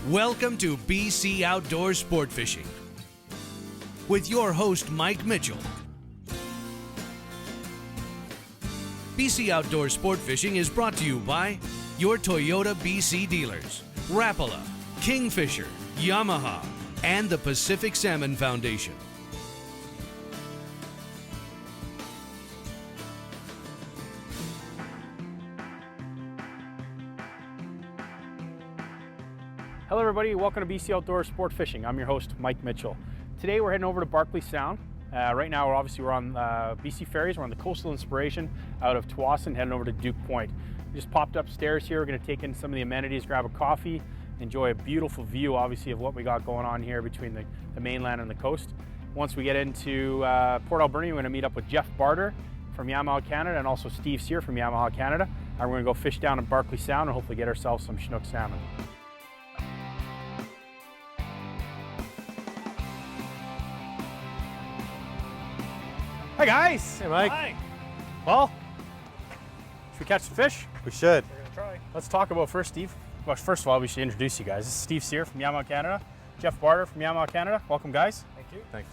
Welcome to BC Outdoor Sport Fishing with your host, Mike Mitchell. BC Outdoor Sport Fishing is brought to you by your Toyota BC dealers, Rapala, Kingfisher, Yamaha, and the Pacific Salmon Foundation. Hello everybody, welcome to BC Outdoor Sport Fishing. I'm your host, Mike Mitchell. Today we're heading over to Barkley Sound. Right now we're on BC Ferries. We're on the Coastal Inspiration out of Tsawwassen, heading over to Duke Point. We just popped upstairs here. We're going to take in some of the amenities, grab a coffee, enjoy a beautiful view obviously of what we got going on here between the mainland and the coast. Once we get into Port Alberni, we're going to meet up with Jeff Barter from Yamaha Canada and also Steve Sear from Yamaha Canada. And we're going to go fish down in Barkley Sound and hopefully get ourselves some chinook salmon. Hi guys! Hey Mike. Hi. Well, should we catch some fish? We should. We're gonna try. Let's talk about first, Steve. Well, first of all, we should introduce you guys. This is Steve Sear from Yamaha Canada, Jeff Barter from Yamaha Canada. Welcome guys. Thank you. Thanks.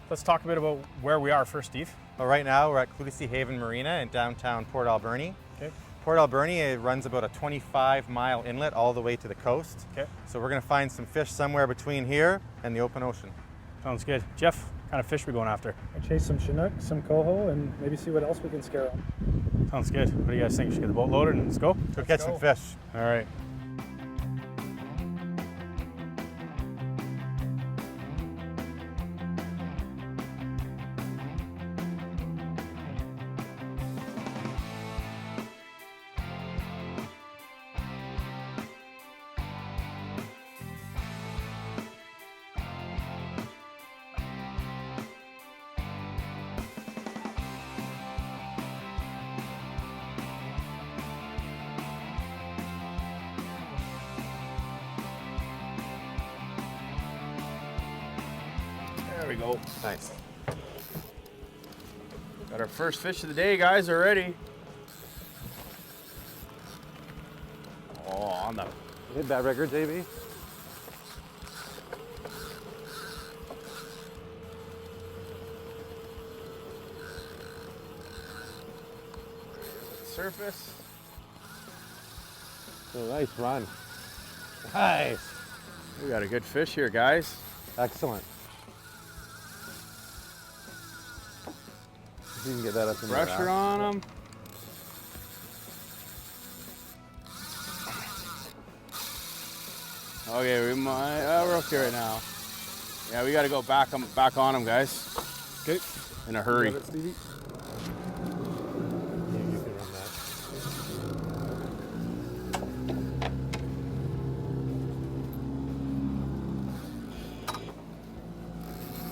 Let's talk a bit about where we are first, Steve. Well, right now we're at Clutha Haven Marina in downtown Port Alberni. Okay. Port Alberni, it runs about a 25-mile inlet all the way to the coast. Okay. So we're going to find some fish somewhere between here and the open ocean. Sounds good. Jeff, what kind of fish are we going after? I chase some chinook, some coho, and maybe see what else we can scare on. Sounds good. What do you guys think? Should we get the boat loaded and let's go? Go catch some fish. All right. There we go. Nice. Got our first fish of the day, guys, already. Oh, on the... Hit that rigger, JB. surface. Oh, nice run. Nice. We got a good fish here, guys. Excellent. If you can get that up in Pressure the on them. Okay, we're okay right now. Yeah, we got to go back on them, guys. Okay. In a hurry. Got it, Stevie. You can run that.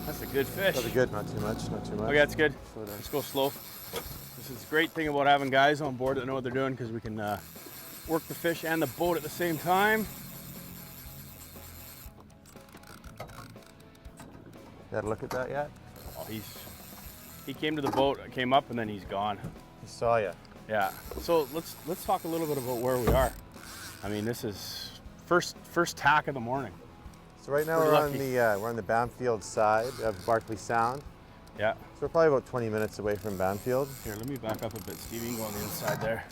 That's a good fish. That'll be good. Not too much. Not too much. Okay, that's good. Slow down. Let's go slow. This is a great thing about having guys on board that know what they're doing because we can work the fish and the boat at the same time. Got a look at that yet? Oh, he came to the boat, came up, and then he's gone. He saw you. Yeah. So let's talk a little bit about where we are. I mean, this is first tack of the morning. So right now Pretty we're on the Bamfield side of Barkley Sound. Yeah. So we're probably about 20 minutes away from Bamfield. Here, let me back up a bit, Steve. You can go on the inside there.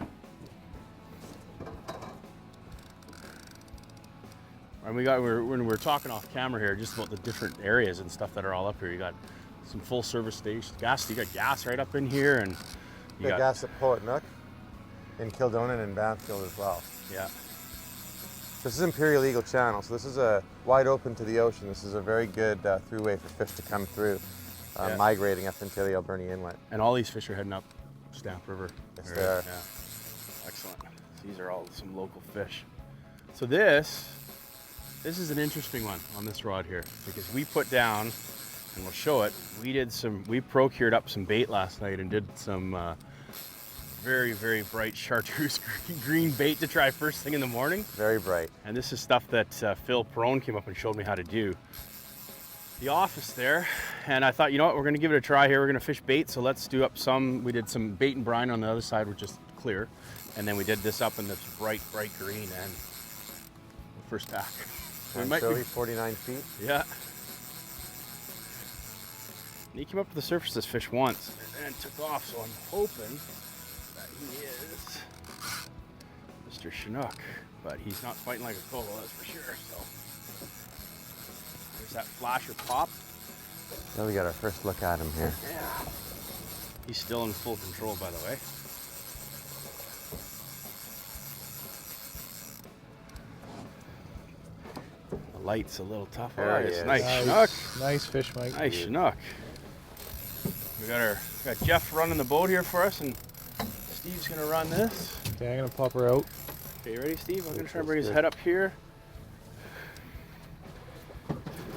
And when we're talking off camera here, just about the different areas and stuff that are all up here. You got some full service stations, gas. You got gas right up in here, and you got gas at Poet Nook, in Kildonan and Bamfield as well. Yeah. This is Imperial Eagle Channel, so this is wide open to the ocean. This is a very good throughway for fish to come through, migrating up into the Alberni Inlet. And all these fish are heading up Stamp River. Yes, they are. Yeah. Excellent. These are all some local fish. So this is an interesting one on this rod here because we put down, and we'll show it, we procured up some bait last night and did some very, very bright chartreuse green bait to try first thing in the morning. Very bright. And this is stuff that Phil Perone came up and showed me how to do. The office there, and I thought, you know what, we're gonna give it a try here. We're gonna fish bait, so let's do up we did some bait and brine on the other side, which is clear. And then we did this up in this bright, bright green, and first tack. We might be... Anchovy, 49 feet. Yeah. And he came up to the surface of this fish once and then took off, so I'm hoping that he is Mr. Chinook, but he's not fighting like a coho, that's for sure. So there's that flash or pop. Now we got our first look at him here. Yeah. He's still in full control, by the way. The light's a little tough. There he It's is. nice Chinook. Nice fish, Mike. Nice Chinook. We got Jeff running the boat here for us, and Steve's gonna run this. Okay, I'm gonna pop her out. Okay, you ready, Steve? I'm gonna try and bring his head up here.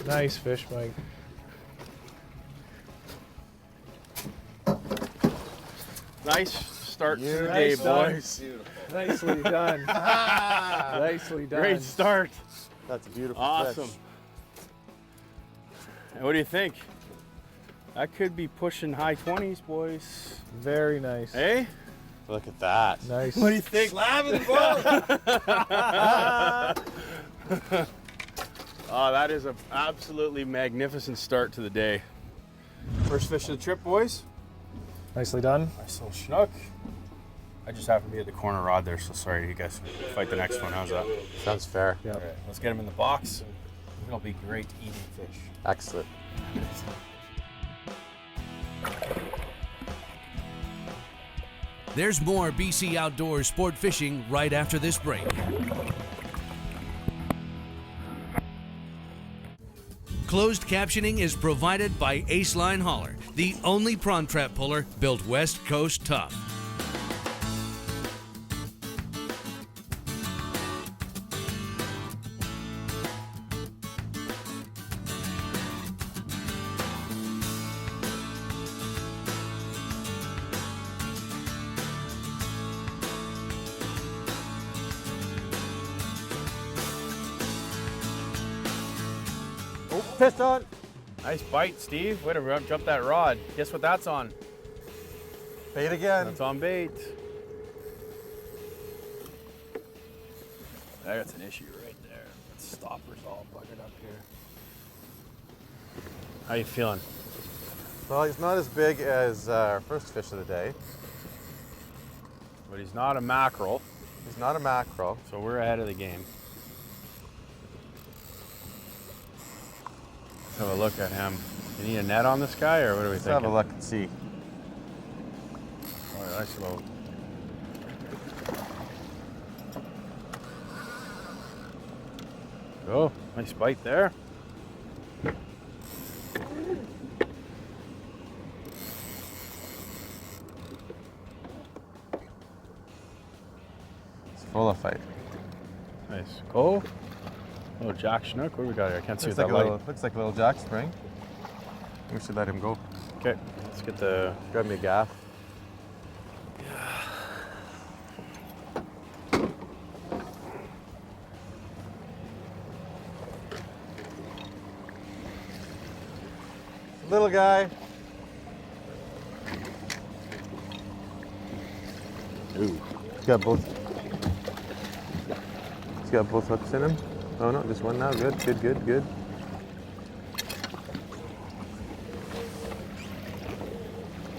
Nice fish, Mike. Nice start to the day, Nice done. boys. Nicely done. Nicely done. Great start. That's a beautiful Awesome. fish. And what do you think? That could be pushing high 20s, boys. Very nice. Hey? Look at that. Nice. What do you think? Slamming the boat! Oh, that is an absolutely magnificent start to the day. First fish of the trip, boys. Nicely done. Nice little Chinook. I just happened to be at the corner rod there, so sorry you guys. Fight the next one. How's that? Sounds fair. Yeah. All right, let's get him in the box. It'll be great eating fish. Excellent. There's more BC Outdoor Sport Fishing right after this break. Closed captioning is provided by Ace Line Hauler, the only prawn trap puller built West Coast tough. Fish on! Nice bite, Steve. Way to jump that rod. Guess what that's on? Bait again. That's on bait. That's an issue right there. That stopper's all buggered up here. How you feeling? Well, he's not as big as our first fish of the day. But he's not a mackerel, He's not a mackerel. so we're ahead of the game. Let's have a look at him. You need a net on this guy, or what are we Let's thinking? have a look and see. Oh, nice little. Oh, nice bite there. It's full of fight. Nice. Coho. Oh, Jack Chinook. What do we got here? I can't see Looks with like, that light. looks like a little jack spring. We should let him go. Okay, let's get the. Grab me a gaff. Little guy. Ooh. He's got both. He's got both hooks in him. Oh no, just one now. Good, good, good, good.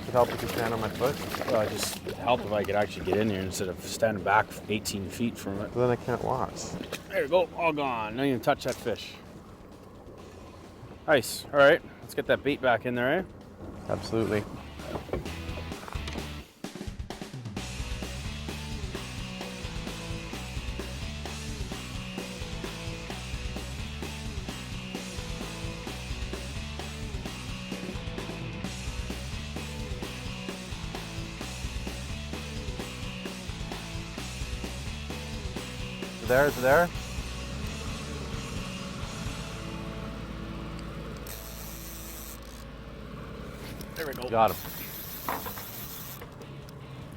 Should help if you stand on my foot. Well, it just helped if I could actually get in here instead of standing back 18 feet from it. But then I can't watch. There you go. All gone. Don't even touch that fish. Nice. All right. Let's get that bait back in there, eh? Absolutely. Is it there? There we go. Got him.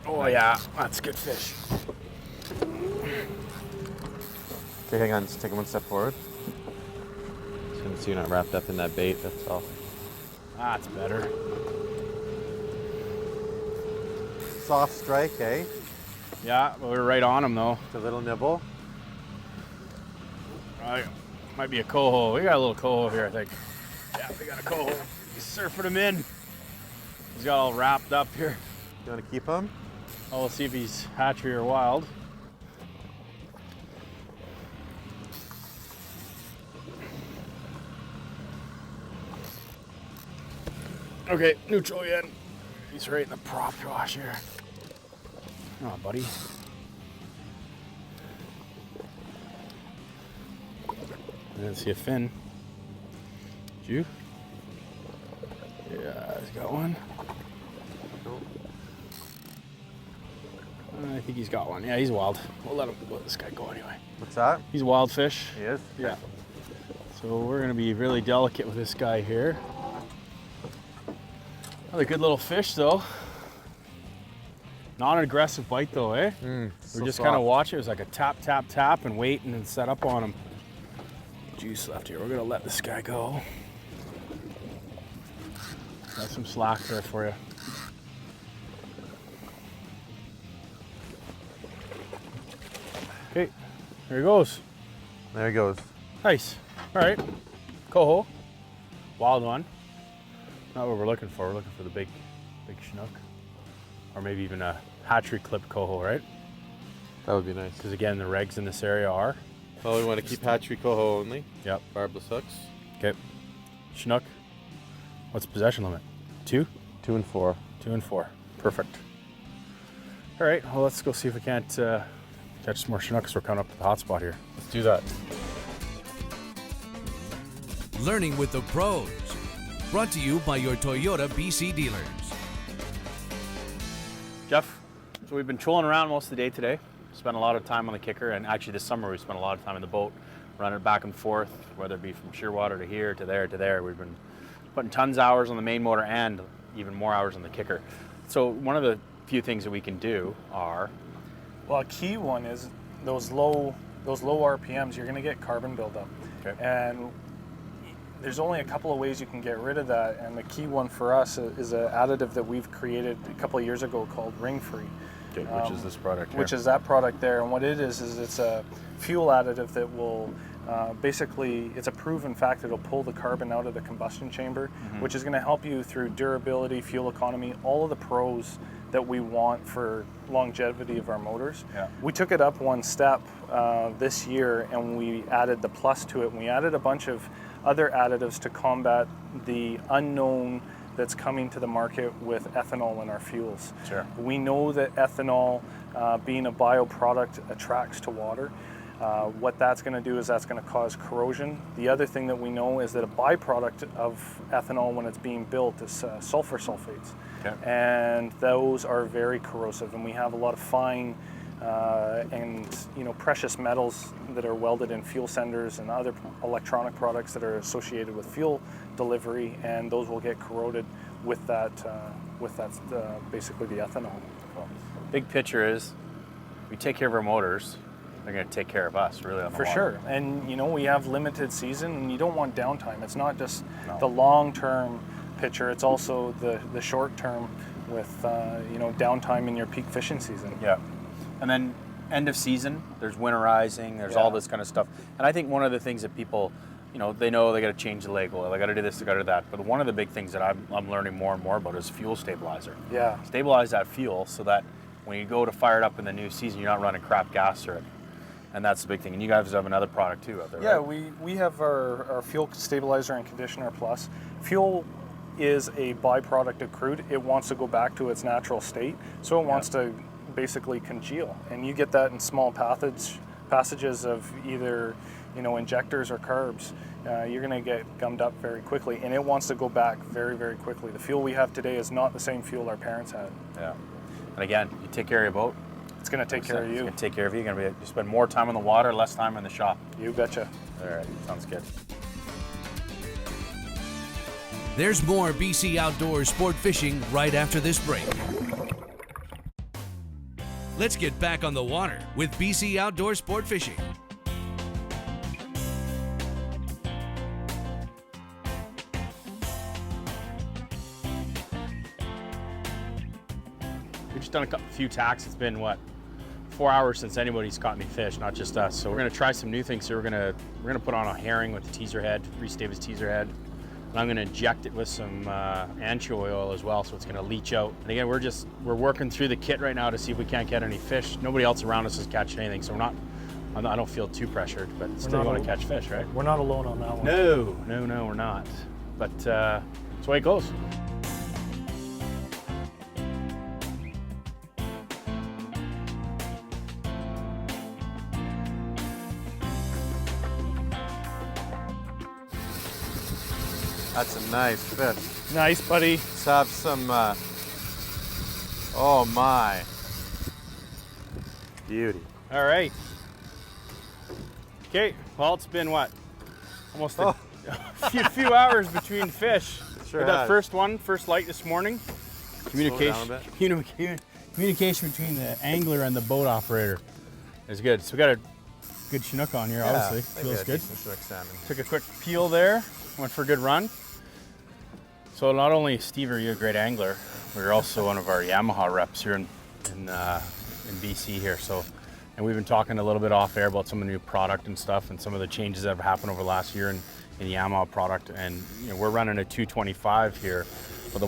Oh, yeah. That's a good fish. Okay, hang on. Just take him one step forward. So you're not wrapped up in that bait, that's all. That's better. Soft strike, eh? Yeah, but we're right on him, though. It's a little nibble. Right. Might be a coho. We got a little coho here, I think. Yeah, we got a coho. He's surfing him in. He's got all wrapped up here. You want to keep him? Oh, we'll see if he's hatchery or wild. Okay, neutral again. He's right in the prop wash here. Come on, buddy. I didn't see a fin. Did you? Yeah, he's got one. I think he's got one. Yeah, he's wild. We'll let this guy go anyway. What's that? He's a wild fish. He is? Yeah. So we're gonna be really delicate with this guy here. Another good little fish though. Not an aggressive bite though, eh? We're just kind of watching. It was like a tap, tap, tap and wait and then set up on him. Juice left here. We're gonna let this guy go. Got some slack there for you. Okay, there he goes. There he goes. Nice. All right, coho, wild one. Not what we're looking for. We're looking for the big chinook, or maybe even a hatchery clipped coho, right? That would be nice. Because again, the regs in this area are. Well, we want to keep hatchery coho only. Yep. Barbless hooks. Okay. Chinook. What's the possession limit? 2? 2 and 4. 2 and 4. Perfect. All right. Well, let's go see if we can't catch some more Chinooks. We're coming up to the hot spot here. Let's do that. Learning with the pros. Brought to you by your Toyota BC dealers. Jeff, so we've been trolling around most of the day today. Spent a lot of time on the kicker, and actually this summer we spent a lot of time in the boat, running it back and forth, whether it be from Shearwater to here to there to there. We've been putting tons of hours on the main motor and even more hours on the kicker. So one of the few things that we can do are... Well, a key one is those low RPMs, you're going to get carbon buildup. Okay. And there's only a couple of ways you can get rid of that, and the key one for us is an additive that we've created a couple of years ago called Ring Free. Okay, which is this product here. Which is that product there, and what it is it's a fuel additive that will basically, it's a proven fact, it'll pull the carbon out of the combustion chamber, which is going to help you through durability, fuel economy, all of the pros that we want for longevity of our motors. Yeah. We took it up one step this year, and we added the plus to it, and we added a bunch of other additives to combat the unknown that's coming to the market with ethanol in our fuels. Sure. We know that ethanol, being a bioproduct, attracts to water. What that's going to do is that's going to cause corrosion. The other thing that we know is that a byproduct of ethanol when it's being built is sulfur sulfates. Okay. And those are very corrosive, and we have a lot of fine and precious metals that are welded in fuel senders and other electronic products that are associated with fuel delivery, and those will get corroded with that basically the ethanol. Cool. Big picture is we take care of our motors, they're going to take care of us really on the For water. sure. And we have limited season, and you don't want downtime. It's not just the long-term picture, it's also the short term with downtime in your peak fishing season. Yeah. And then end of season, there's winterizing, there's all this kind of stuff. And I think one of the things that people, they know they got to change the leg oil, they got to do this, they got to do that. But one of the big things that I'm learning more and more about is fuel stabilizer. Yeah. Stabilize that fuel so that when you go to fire it up in the new season, you're not running crap gas through it. And that's the big thing. And you guys have another product too out there, Yeah, right? we have our fuel stabilizer and conditioner plus. Fuel is a byproduct of crude. It wants to go back to its natural state, so it wants to basically congeal. And you get that in small passages of either injectors or carbs. You're going to get gummed up very quickly, and it wants to go back very, very quickly. The fuel we have today is not the same fuel our parents had. Yeah. And again, you take care of your boat, it's going to take care of you. It's going to take care of you. You spend more time on the water, less time in the shop. You betcha. All right, sounds good. There's more BC Outdoor Sport Fishing right after this break. Let's get back on the water with BC Outdoor Sport Fishing. We've just done a few tacks. It's been, what, 4 hours since anybody's caught any fish, not just us. So we're gonna try some new things. So we're gonna put on a herring with the teaser head, Reese Davis teaser head. And I'm gonna inject it with some anchovy oil as well, so it's gonna leach out. And again, we're working through the kit right now to see if we can't get any fish. Nobody else around us is catching anything, so I don't feel too pressured, but still want to catch fish, right? We're not alone on that one. No, we're not. But that's the way it goes. That's a nice fish. Nice, buddy. Let's have some, oh my. Beauty. All right. Okay, well, it's been what? Almost a few hours between fish. Sure We got has. first light this morning. Communication between the angler and the boat operator is good. So we got a good chinook on here, obviously. Feels good. Chinook salmon. Took a quick peel there, went for a good run. So not only, Steve, are you a great angler, but you're also one of our Yamaha reps here in BC here. So, and we've been talking a little bit off air about some of the new product and stuff and some of the changes that have happened over the last year in the Yamaha product. And we're running a 225 here, but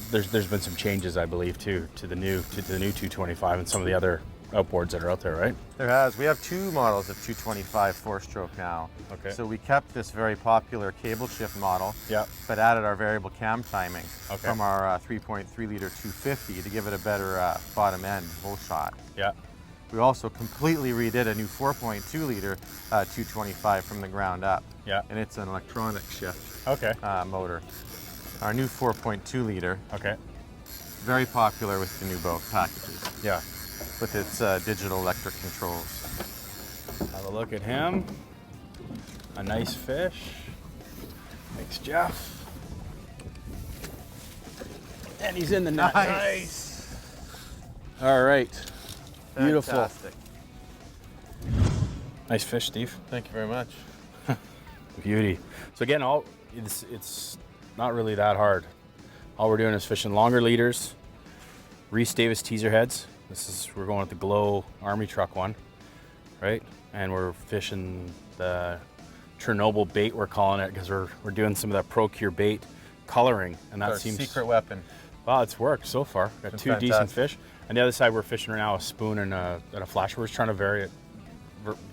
there's been some changes, I believe, too, to the new 225 and some of the other outboards that are out there, right? There has. We have two models of 225 four-stroke now. Okay. So we kept this very popular cable shift model, Yeah. but added our variable cam timing Okay. from our 3.3 liter 250 to give it a better bottom end hole shot. Yeah. We also completely redid a new 4.2 liter 225 from the ground up. Yeah. And it's an electronic shift Okay. motor. Our new 4.2 liter, Okay. very popular with the new boat packages, Yeah. with its digital electric controls. Have a look at him. A nice fish. Thanks, Jeff. And he's in the net. Nice. All right. Beautiful. Fantastic. Nice fish, Steve. Thank you very much. Beauty. So again, it's not really that hard. All we're doing is fishing longer leaders, Reese Davis teaser heads. We're going with the Glow Army Truck one, right? And we're fishing the Chernobyl bait, we're calling it, because we're doing some of that Procure bait coloring, and that Our seems secret weapon. Wow, it's worked so far. Got It's two decent fantastic. fish. On the other side, we're fishing right now a spoon and a flash. We're just trying to vary it,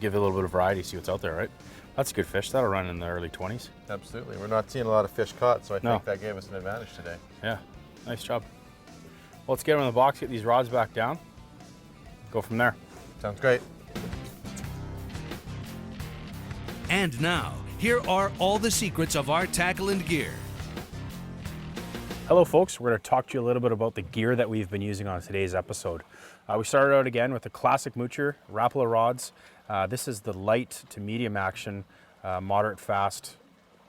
give it a little bit of variety, see what's out there, right? That's a good fish. That'll run in the early 20s. Absolutely. We're not seeing a lot of fish caught, so I No. think that gave us an advantage today. Yeah, nice job. Well, let's get them in the box, get these rods back down, go from there. Sounds great. And now, here are all the secrets of our tackle and gear. Hello folks, we're going to talk to you a little bit about the gear that we've been using on today's episode. We started out again with the classic Moocher Rapala rods. This is the light to medium action, moderate fast,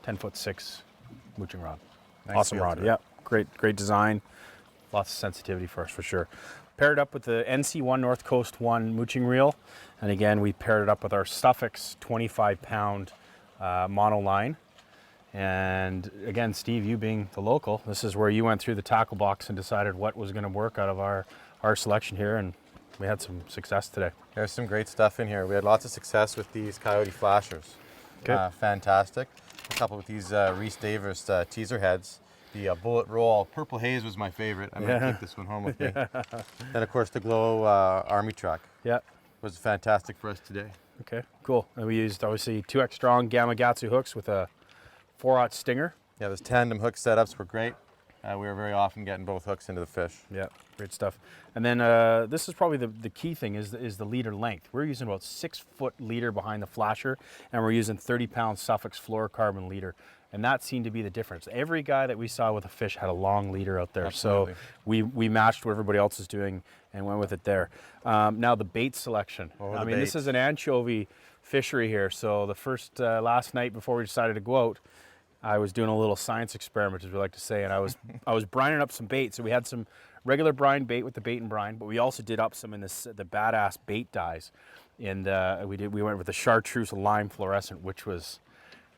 10'6" mooching rod. Nice Awesome feel rod, to it. yeah, great design. Lots of sensitivity for us for sure. Paired up with the NC1 North Coast 1 mooching reel. And again, we paired it up with our Suffix 25-pound monoline. And again, Steve, you being the local, this is where you went through the tackle box and decided what was going to work out of our selection here, and we had some success today. There's some great stuff in here. We had lots of success with these Coyote flashers. Okay. Fantastic. A couple with these Reese Davis teaser heads. The Bullet Roll Purple Haze was my favorite. I'm going to take this one home with me. Then, of course, the Glow Army Truck Yeah. was fantastic for us today. Okay, cool. And we used obviously 2X strong Gamakatsu hooks with a 4/0 stinger. Yeah, those tandem hook setups were great. We were very often getting both hooks into the fish. Yeah, great stuff. And then this is probably the key thing is the leader length. We're using about 6-foot leader behind the flasher, and we're using 30-pound Suffix fluorocarbon leader. And that seemed to be the difference. Every guy that we saw with a fish had a long leader out there. Absolutely. So we matched what everybody else is doing and went with it there. Now the bait selection. Oh, I the mean, this bait. is an anchovy fishery here. So the first, last night before we decided to go out, I was doing a little science experiment, as we like to say, and I was brining up some bait. So we had some regular brine bait with the bait and brine, but we also did up some in the badass bait dyes. And we went with the chartreuse lime fluorescent, which was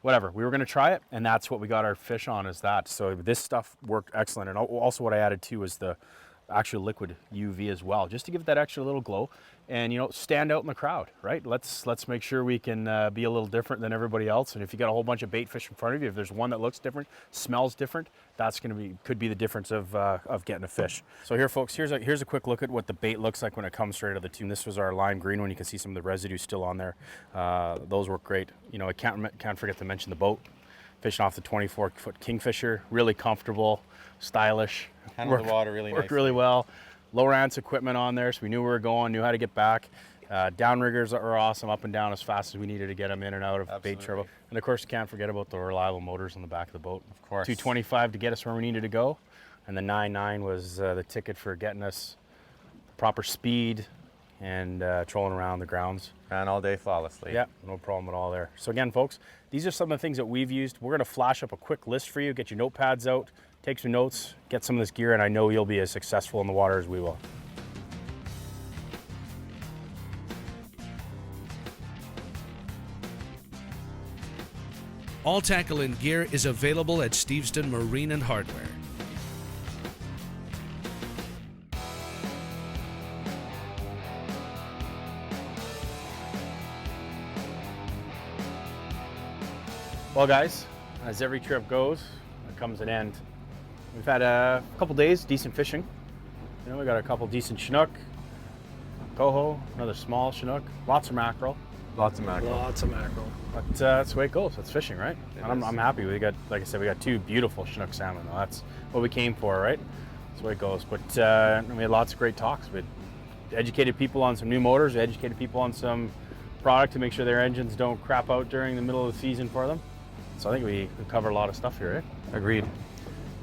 whatever. We were going to try it, and that's what we got our fish on, is that. So this stuff worked excellent. And also what I added too was the actual liquid UV as well, just to give it that extra little glow and, you know, stand out in the crowd, right? Let's make sure we can be a little different than everybody else. And if you got a whole bunch of bait fish in front of you, if there's one that looks different, smells different, that's could be the difference of getting a fish. So here, folks, here's a quick look at what the bait looks like when it comes straight out of the tune. This was our lime green one. You can see some of the residue still on there. Those work great. You know, I can't forget to mention the boat. Fishing off the 24-foot Kingfisher, really comfortable, stylish. Handled the water really worked nicely. really well. Lowrance equipment on there, so we knew where we were going, knew how to get back. Downriggers are awesome, up and down as fast as we needed to get them in and out of bait trouble. And of course, you can't forget about the reliable motors on the back of the boat. Of course. 225 to get us where we needed to go, and the 9.9 was the ticket for getting us proper speed and trolling around the grounds. Ran all day flawlessly. Yeah, no problem at all there. So again, folks, these are some of the things that we've used. We're going to flash up a quick list for you, get your notepads out, take some notes, get some of this gear, and I know you'll be as successful in the water as we will. All tackle and gear is available at Steveston Marine and Hardware. Well, guys, as every trip goes, there comes an end. We've had a couple days, decent fishing. You know, we got a couple decent chinook, coho, another small chinook, lots of mackerel. Lots of mackerel. Lots of mackerel. But that's the way it goes. That's fishing, right? It And is. I'm happy. We got, like I said, we got two beautiful chinook salmon. Well, that's what we came for, right? That's the way it goes. But we had lots of great talks. We educated people on some new motors. We educated people on some product to make sure their engines don't crap out during the middle of the season for them. So I think we covered a lot of stuff here, right? Agreed.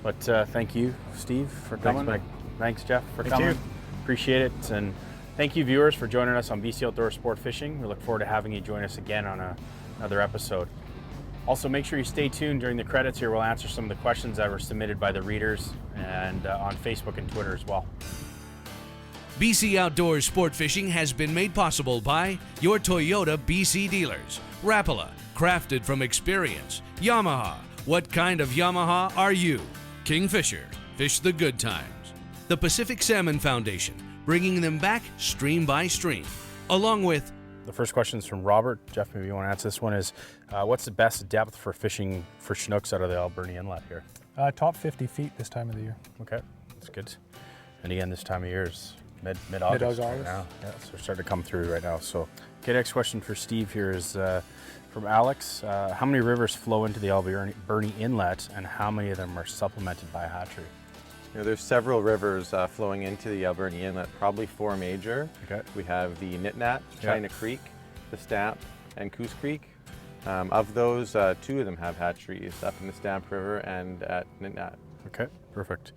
But thank you, Steve, for coming. Mike. Thanks, Jeff, for Thank coming. you. Appreciate it. And thank you, viewers, for joining us on BC Outdoor Sport Fishing. We look forward to having you join us again on another episode. Also, make sure you stay tuned during the credits here. We'll answer some of the questions that were submitted by the readers and on Facebook and Twitter as well. BC Outdoor Sport Fishing has been made possible by your Toyota BC dealers. Rapala, crafted from experience. Yamaha, what kind of Yamaha are you? Kingfisher, fish the good times. The Pacific Salmon Foundation, bringing them back stream by stream. Along with The first question is from Robert. Jeff, maybe you want to answer this one, is what's the best depth for fishing for chinooks out of the Alberni Inlet here? Top 50 feet this time of the year. Okay, that's good. And again, this time of year is mid-August Mid-August. right now. Yeah, so we're starting to come through right now. So, okay, next question for Steve here is from Alex. How many rivers flow into the Alberni Inlet, and how many of them are supplemented by a hatchery? You know, there's several rivers flowing into the Alberni Inlet, probably four major. Okay. We have the Nitnat, China Creek, the Stamp, and Coos Creek. Of those, two of them have hatcheries, up in the Stamp River and at Nitnat. Okay, perfect.